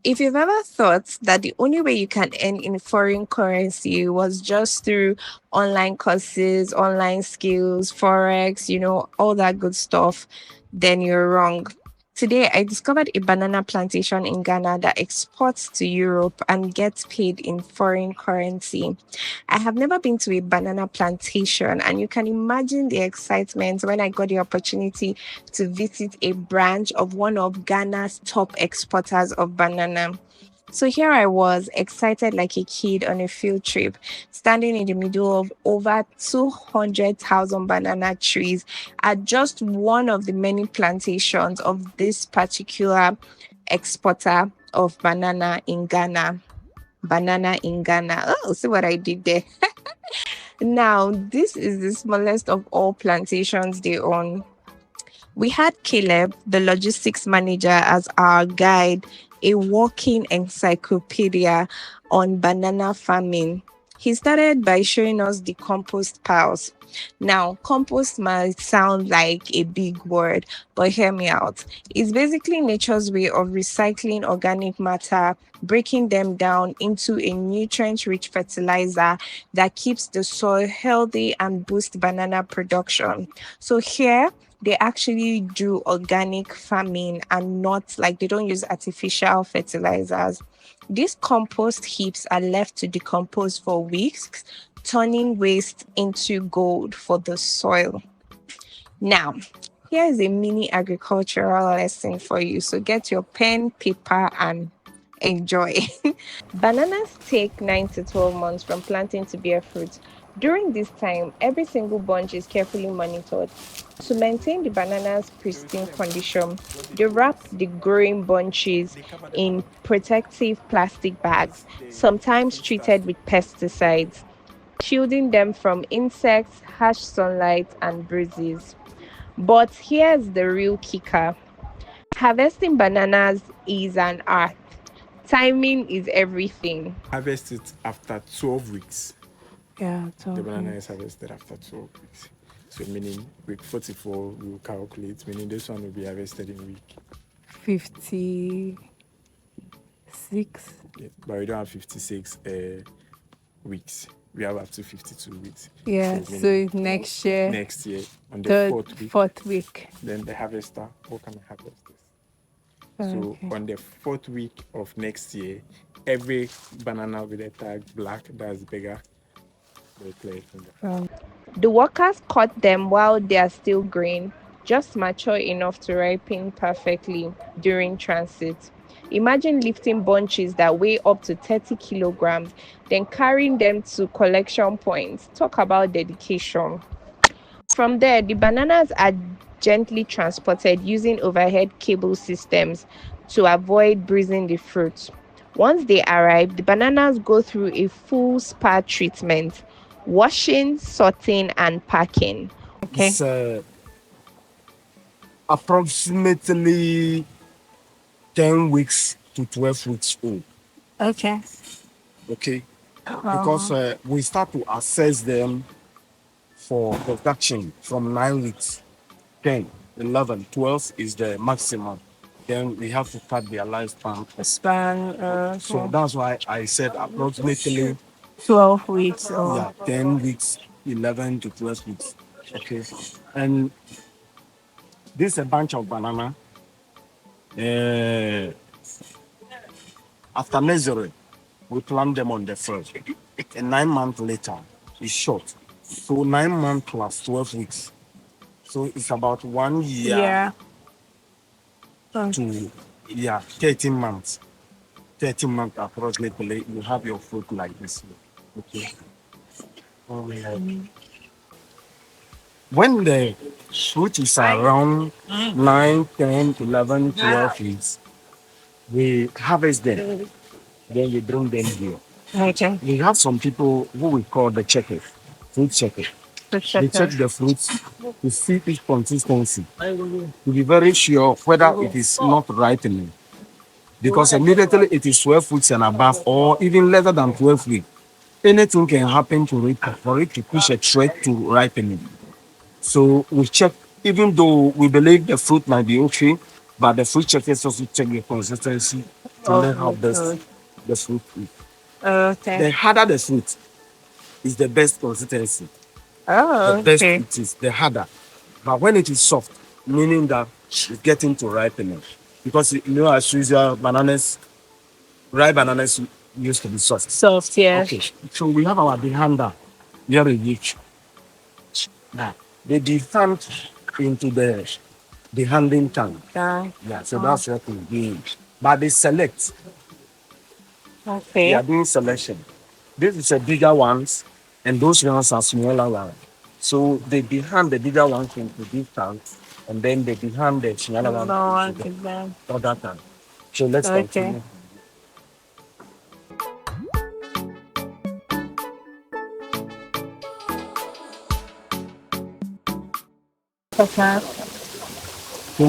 If you've ever thought that the only way you can earn in foreign currency was just through online courses, online skills, forex, all that good stuff, then you're wrong. Today, I discovered a banana plantation in Ghana that exports to Europe and gets paid in foreign currency. I have never been to a banana plantation, and you can imagine the excitement when I got the opportunity to visit a branch of one of Ghana's top exporters of banana. So here I was, excited like a kid on a field trip, standing in the middle of over 200,000 banana trees at just one of the many plantations of this particular exporter of banana in Ghana. Banana in Ghana. Oh, see what I did there. Now, this is the smallest of all plantations they own. We had Caleb, the logistics manager, as our guide, a walking encyclopedia on banana farming. He started by showing us the compost piles. Now, compost might sound like a big word, but hear me out. It's basically nature's way of recycling organic matter, breaking them down into a nutrient rich fertilizer that keeps the soil healthy and boosts banana production. So, here, they actually do organic farming and not like they don't use artificial fertilizers. These compost heaps are left to decompose for weeks, turning waste into gold for the soil. Now, here is a mini agricultural lesson for you. So get your pen, paper, and enjoy. Bananas take 9 to 12 months from planting to bear fruit. During this time, every single bunch is carefully monitored. To maintain the banana's pristine condition, they wrap the growing bunches in protective plastic bags, sometimes treated with pesticides, shielding them from insects, harsh sunlight, and breezes. But here's the real kicker: harvesting bananas is an art. Timing is everything. Harvest it after 12 weeks. Yeah, The banana 12 is harvested after 12 weeks. So meaning week 44 we will calculate, meaning this one will be harvested in week. 56. Yeah. But we don't have 56 weeks. We have up to 52 weeks. Yeah, So so meaning it's next year, next year on the third, fourth week, fourth week. then the harvester will come and harvest this. So Okay. on the fourth week of next year, every banana with a tag black that's bigger will play from the farm. From The workers cut them while they are still green, just mature enough to ripen perfectly during transit. Imagine lifting bunches that weigh up to 30 kilograms, then carrying them to collection points. Talk about dedication. From there, the bananas are gently transported using overhead cable systems to avoid bruising the fruit. Once they arrive, the bananas go through a full spa treatment: washing, sorting, and packing. okay. It's approximately 10 weeks to 12 weeks old. Okay. Okay. Because we start to assess them for production from 9 weeks, 10, 11, 12 is the maximum. Then we have to cut their lifespan. Span So that's why I said approximately 12 weeks or 10 weeks, 11 to 12 weeks. Okay. And this is a bunch of banana. Uh, after nursery, we plant them on the first. And 9 months later, it's short. So 9 months plus 12 weeks. So it's about 1 year yeah. to 13 months. 13 months approximately, you have your fruit like this. Okay. When the fruit is around 9, 10, 11, 12 weeks, we harvest them. Then we bring them here. Okay. We have some people who we call the checkers, fruit checkers. They check the fruits to see its consistency, to be very sure whether it is not ripening. Because immediately it is 12 weeks and above, or even lesser than 12 weeks, anything can happen to it for it to push a thread to ripening. So we check, even though we believe the fruit might be okay, but the fruit checkers also check the consistency to Oh, learn how best good. the fruit is. Okay. The harder the fruit is the best consistency. The Oh, best okay. it is, the harder. But when it is soft, meaning that it's getting to ripening. Because you know, as usual, bananas, ripe bananas used to be soft. Soft, yeah. Okay, so we have our dehander here in each. Now, they dehand into the handling tank. Yeah. Yeah, so Oh, that's what we do. But they select, they okay. are doing selection. This is a bigger ones, and those ones are smaller ones. So they dehand the bigger ones into this tank, and then they dehand the smaller one No, I into the think that. other tank. So let's Okay. continue. Okay. So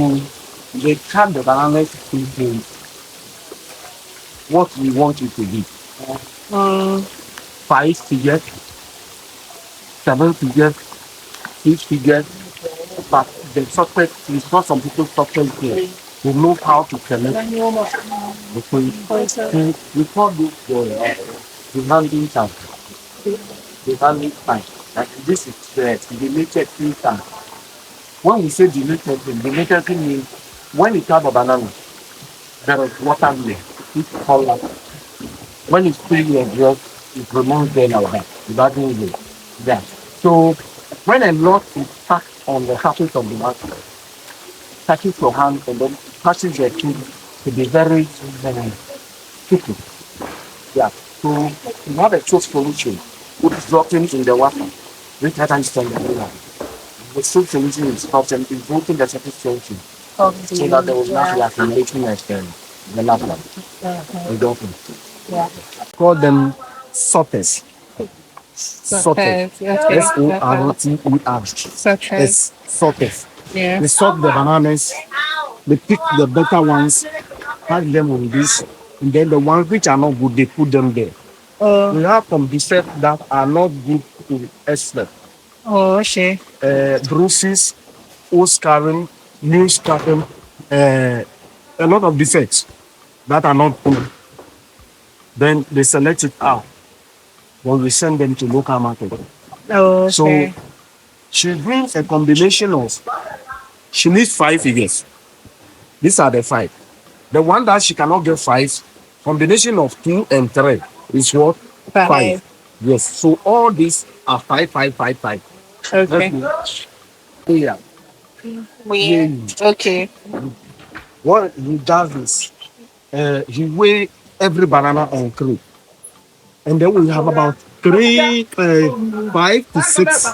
they cut the bananas into what we want it to be. Mm, 5 figures, 7 figures, 6 figures. But the suspect is not some people suspect here. They know how to connect the thing. okay. We call this the handling time. The handling time. Like this is the deleted time. When we say deleted thing means when you cut a banana, there is water in there. It's called when it's still in your it remains there like that. It doesn't even that. So when a lot is stuck on the surface of the matter, touches your hand and then touches your tooth to be very sticky. Yeah. So you have a soap solution which is dropping in the water. Which I can stand the soap solution is dropping is dropping the surface solution so that there will not be Yeah. accumulating at the last one. Okay. We don't Yeah. call them sorters. Sorted. Okay. Okay. SORTER. Okay. It's sorted. Yeah. They sort the bananas, they pick the better ones, pack them on this, and then the ones which are not good, they put them there. We Oh. have some defects that are not good to expect. Oh, okay. Bruises, old scarring, new scarring, a lot of defects that are not good. Then they select it out when we send them to local market. Oh, So okay. she brings a combination of, she needs 5 figures. These are the five. The one that she cannot get five, combination of 2 and 3 is what? Five. Five. Yes. So all these are five, five, five, five. Let's Okay. go. Yeah. Yeah. Yeah. Okay. What he does is he weigh every banana on crate. And then we have about 5 to 6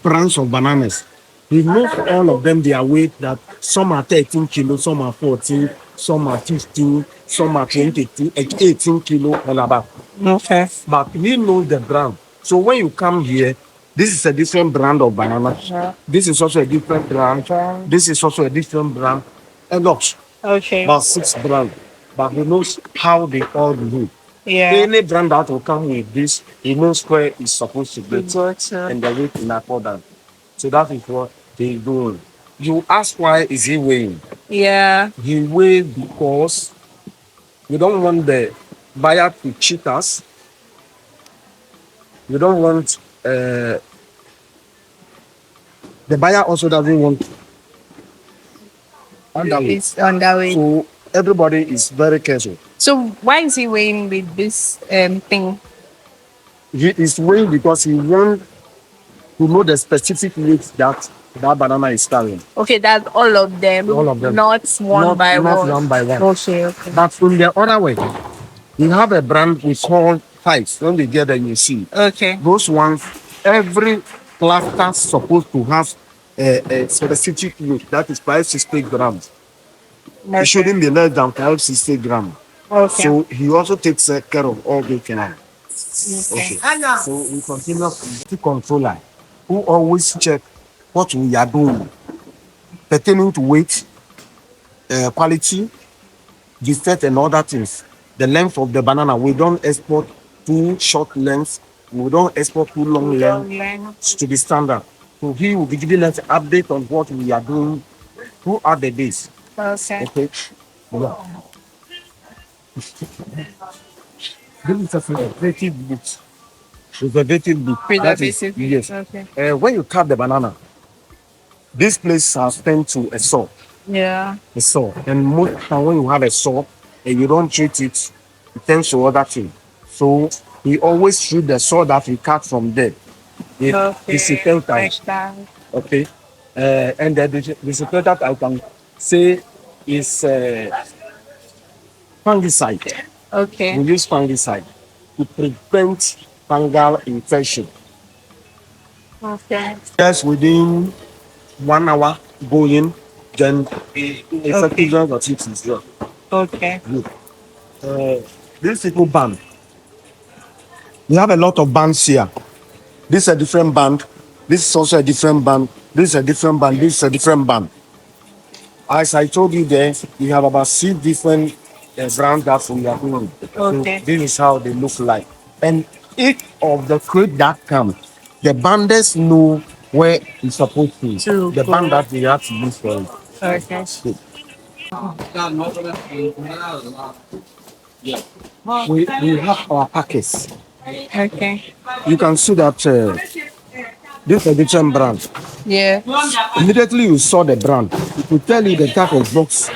brands of bananas. We know all of them their weight that some are 13 kilos, some are 14, some are 15, some are 22, 18 kilo and above. Okay. But we know the brand. So when you come here, this is a different brand of banana. Yeah. This is also a different brand. This is also a different brand. And look, Okay. about 6 brands. But he knows how they all behave. Yeah. Any brand that will come with this, he knows where it's supposed to be Good. So, and the weight in accordance. So that is what they do. You ask why is he weighing? yeah. He weighs because we don't want the buyer to cheat us. We don't want the buyer also doesn't want underweight. It's on that way. So everybody is very careful. So why is he weighing with this thing? He is weighing because he wants to know the specific weight that that banana is carrying. Okay, that's all of them. All of them. Not one by Not one. one by one. Okay. Okay. But in the other way, we have a brand we call Heights. When we get there, you see. Okay. Those ones, every cluster supposed to have a specific weight. That is 560 grams. It shouldn't be less than 560 grams. Okay. So he also takes care of all the things. Okay. Okay. So we continue with the controller who always check what we are doing pertaining to weight, quality, defect, and other things. The length of the banana, we don't export too short lengths. We don't export too long lengths to the standard. So he will be giving us an update on what we are doing throughout the days. Okay. Okay. Yeah. This is a preservative book. Preservative book. That is Preservative. yes. Okay. When you cut the banana, this place has turned to a saw. Yeah. A saw. And most time when you have a saw and you don't treat it, it turns to other thing. So we always treat the saw that we cut from there. It Okay. disinfectant. Like that. Okay. And the disinfectant I can say is fungicide. We Okay. use fungicide to prevent fungal infection. Okay. Just within 1 hour going, then effectiveness of it is there. Okay. Good. Uh, this little band, we have a lot of bands here. This is a different band. This is also a different band. This is a different band. This is a different band. As I told you there, we have about 6 different brands that we are doing. So Okay. this is how they look like. And each of the crate that comes, the banders know where it's supposed to. To The go. band that we have to use for it. Okay. So we have our packets. Okay. You can see that this is a different brand. Yeah. Immediately you saw the brand, it will tell you the type of box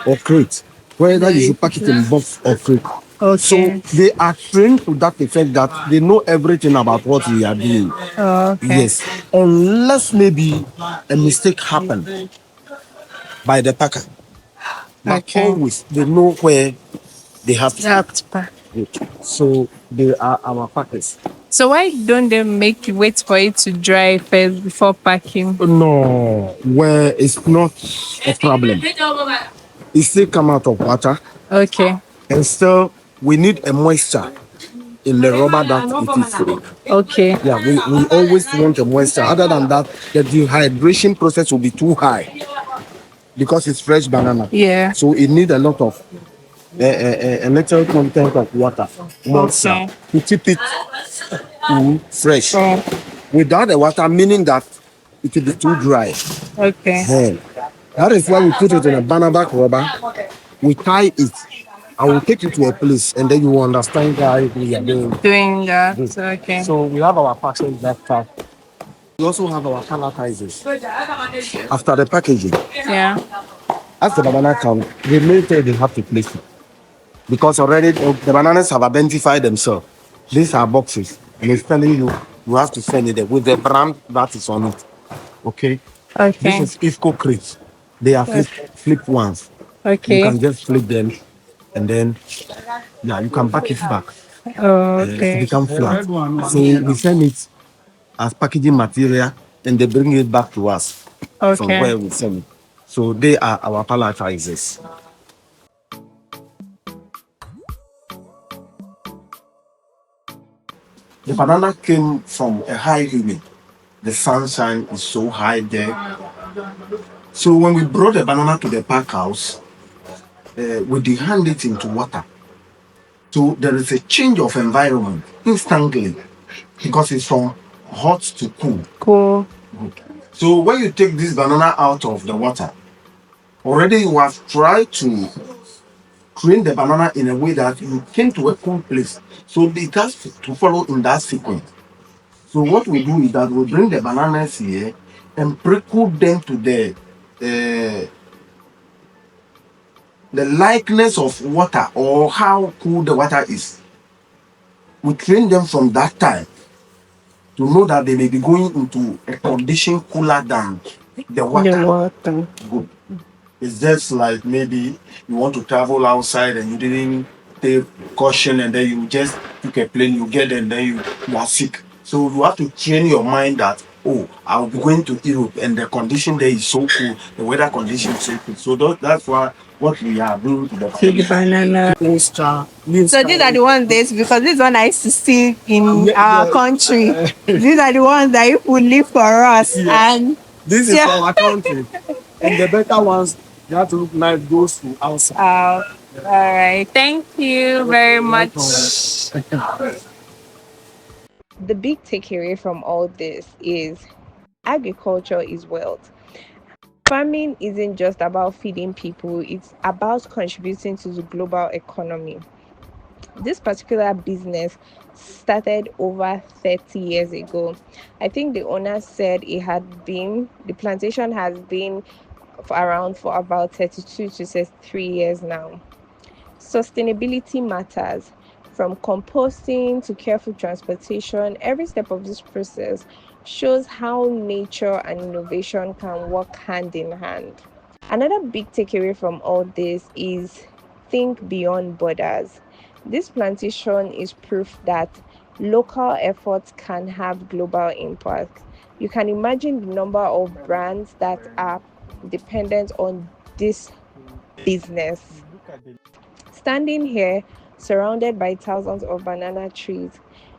or crate, whether you should pack it in box or crate. So Okay. they are trained to that effect that they know everything about what we are doing. Oh, okay. Yes, unless maybe a mistake happened by the packer, but Okay. always they know where they have to That's pa- put it. So they are our packers. So why don't they make you wait for it to dry first before packing? No, where it's not a problem. It still come out of water, Okay. and still we need a moisture in the rubber that it is in. Okay. Yeah, we always want a moisture. Other than that, the dehydration process will be too high because it's fresh banana. Yeah. So it needs a lot of a little content of water, moisture, Okay. to keep it fresh. Oh, Without the water, meaning that it will be too dry. okay. Then, that is why we put it in a banana back rubber. We tie it. I will take you to a place, and then you will understand why we are doing Doing that. this. Okay. So we have our package that part. We also have our palletizers. After the packaging, Yeah. as the banana come, the later they have to place it. Because already the bananas have identified themselves. These are boxes, and it's telling you you have to send it there with the brand that is on it. Okay? This Okay. is IFCO crates. They are flip ones. You Okay. can just flip them, and then yeah, you can pack it back. Oh, It okay. becomes flat. So we send it as packaging material, and they bring it back to us from Okay. where we send it. So they are our palletizers. The banana came from a high humid. The sunshine is so high there. So when we brought the banana to the pack house, we dehand it into water. So there is a change of environment instantly because it's from hot to cool. Cool. So when you take this banana out of the water, already you have tried to train the banana in a way that you came to a cool place. So it has to follow in that sequence. So what we do is that we bring the bananas here and prickle them to the likeness of water or how cool the water is. We train them from that time to know that they may be going into a condition cooler than the water. The water. Good. It's just like maybe you want to travel outside and you didn't take caution and then you just took a plane, you get there and then you are sick. So you have to train your mind that, oh, I'll be going to Europe and the condition there is so cool, the weather condition is so cool. So that's why what we are doing to the Big banana. moisture. So these are the ones this because this one I used to see in our country. These are the ones that you would live for us. Yes. And This is our country. And the better ones, they have to look nice, goes to outside. all right. Thank you very much. The big takeaway from all this is agriculture is wealth. Farming isn't just about feeding people, it's about contributing to the global economy. This particular business started over 30 years ago. I think the owner said the plantation has been around for about 32 to 33 years now. Sustainability matters. From composting to careful transportation, every step of this process shows how nature and innovation can work hand in hand. Another big takeaway from all this is think beyond borders. This plantation is proof that local efforts can have global impact. You can imagine the number of But if brands that when are dependent on this business. you look at the Standing here, surrounded by thousands of banana trees,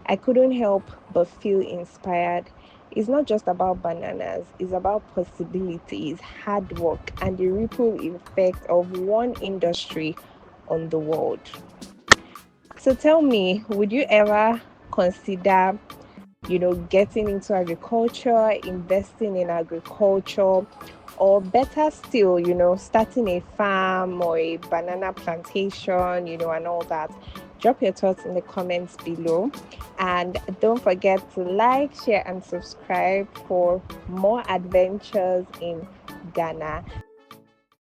I couldn't help but feel inspired. It's not just about bananas, it's about possibilities, hard work, and the ripple effect of one industry on the world. So tell me, would you ever consider getting into agriculture, investing in agriculture, or better still, starting a farm or a banana plantation, and all that? Drop your thoughts in the comments below. And don't forget to like, share, and subscribe for more adventures in Ghana.